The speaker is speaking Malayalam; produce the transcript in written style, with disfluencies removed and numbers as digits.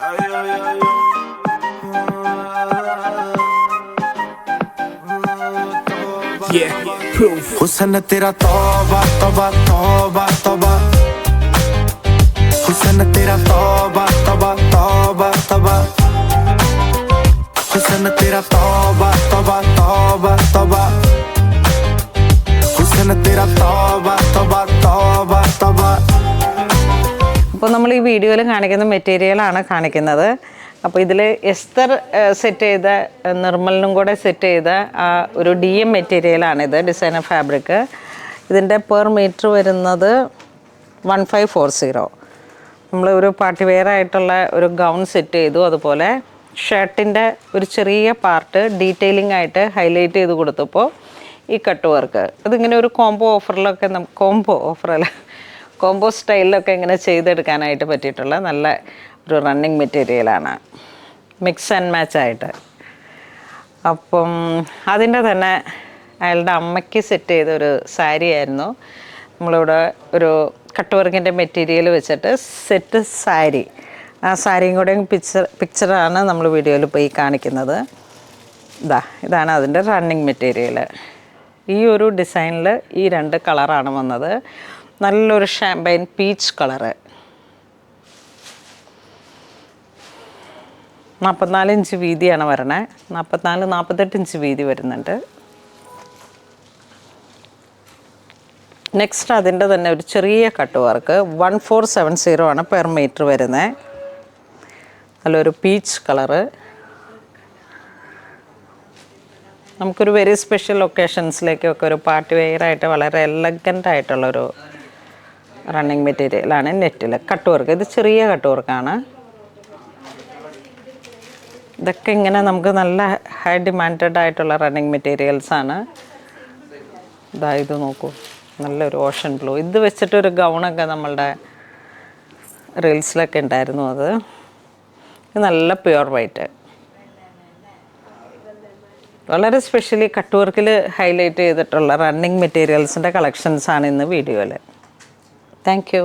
Yeah, proof. हुस्न तेरा तौबा तौबा तौबा तौबा, हुस्न तेरा तौबा तौबा तौबा तौबा, हुस्न तेरा तौबा तौबा तौबा तौबा, हुस्न तेरा तौबा तौबा तौबा तौबा. അപ്പോൾ നമ്മൾ ഈ വീഡിയോയിൽ കാണിക്കുന്ന മെറ്റീരിയലാണ് കാണിക്കുന്നത്. അപ്പോൾ ഇതിൽ എസ്തർ സെറ്റ് ചെയ്ത നിർമ്മലിനും കൂടെ സെറ്റ് ചെയ്ത ആ ഒരു DM മെറ്റീരിയലാണിത്, ഡിസൈനർ ഫാബ്രിക്. ഇതിൻ്റെ പെർ മീറ്റർ വരുന്നത് 1540. നമ്മൾ ഒരു പാർട്ടി വെയർ ആയിട്ടുള്ള ഒരു ഗൗൺ സെറ്റ് ചെയ്തു. അതുപോലെ ഷർട്ടിൻ്റെ ഒരു ചെറിയ പാർട്ട് ഡീറ്റെയിലിംഗ് ആയിട്ട് ഹൈലൈറ്റ് ചെയ്ത് കൊടുത്തപ്പോൾ ഈ കട്ട് വർക്ക് അതിങ്ങനെ ഒരു കോംബോ സ്റ്റൈലിലൊക്കെ ഇങ്ങനെ ചെയ്തെടുക്കാനായിട്ട് പറ്റിയിട്ടുള്ള നല്ല ഒരു റണ്ണിങ് മെറ്റീരിയലാണ്, മിക്സ് ആൻഡ് മാച്ച് ആയിട്ട്. അപ്പം അതിൻ്റെ തന്നെ അയാളുടെ അമ്മയ്ക്ക് സെറ്റ് ചെയ്ത ഒരു സാരി ആയിരുന്നു. നമ്മളിവിടെ ഒരു കട്ട് വർക്കിൻ്റെ മെറ്റീരിയൽ വെച്ചിട്ട് സെറ്റ് സാരി, ആ സാരിയും കൂടെ പിക്ചറാണ് നമ്മൾ വീഡിയോയിൽ പോയി കാണിക്കുന്നത്. ഇതാണ് അതിൻ്റെ റണ്ണിങ് മെറ്റീരിയൽ. ഈ ഒരു ഡിസൈനിൽ ഈ 2 കളറാണ് വന്നത്. നല്ലൊരു ഷാമ്പൈൻ പീച്ച് കളറ്, 44 ഇഞ്ച് വീതിയാണ് വരണേ. 44-48 ഇഞ്ച് വീതി വരുന്നുണ്ട്. നെക്സ്റ്റ് അതിൻ്റെ തന്നെ ഒരു ചെറിയ കട്ട് വർക്ക് 1470 ആണ് പെർ മീറ്റർ വരുന്നത്. നല്ലൊരു പീച്ച് കളറ്. നമുക്കൊരു വെരി സ്പെഷ്യൽ ഒക്കേഷൻസിലേക്കൊക്കെ ഒരു പാർട്ടി വെയറായിട്ട് വളരെ എലഗൻ്റ് ആയിട്ടുള്ളൊരു റണ്ണിങ് മെറ്റീരിയലാണ് നെറ്റിൽ കട്ട് വർക്ക്. ഇത് ചെറിയ കട്ട് വർക്കാണ്. ഇതൊക്കെ ഇങ്ങനെ നമുക്ക് നല്ല ഹൈ ഡിമാൻഡഡ് ആയിട്ടുള്ള റണ്ണിങ് മെറ്റീരിയൽസാണ്. ഇത് നോക്കൂ, നല്ലൊരു ഓഷൻ ബ്ലൂ. ഇത് വെച്ചിട്ടൊരു ഗൗണൊക്കെ നമ്മളുടെ റീൽസിലൊക്കെ ഉണ്ടായിരുന്നു. അത് നല്ല പ്യുവർ വൈറ്റ്, വളരെ സ്പെഷ്യലി കട്ട് വർക്കിൽ ഹൈലൈറ്റ് ചെയ്തിട്ടുള്ള റണ്ണിങ് മെറ്റീരിയൽസിൻ്റെ കളക്ഷൻസാണ് ഇന്ന് വീഡിയോയിൽ. Thank you.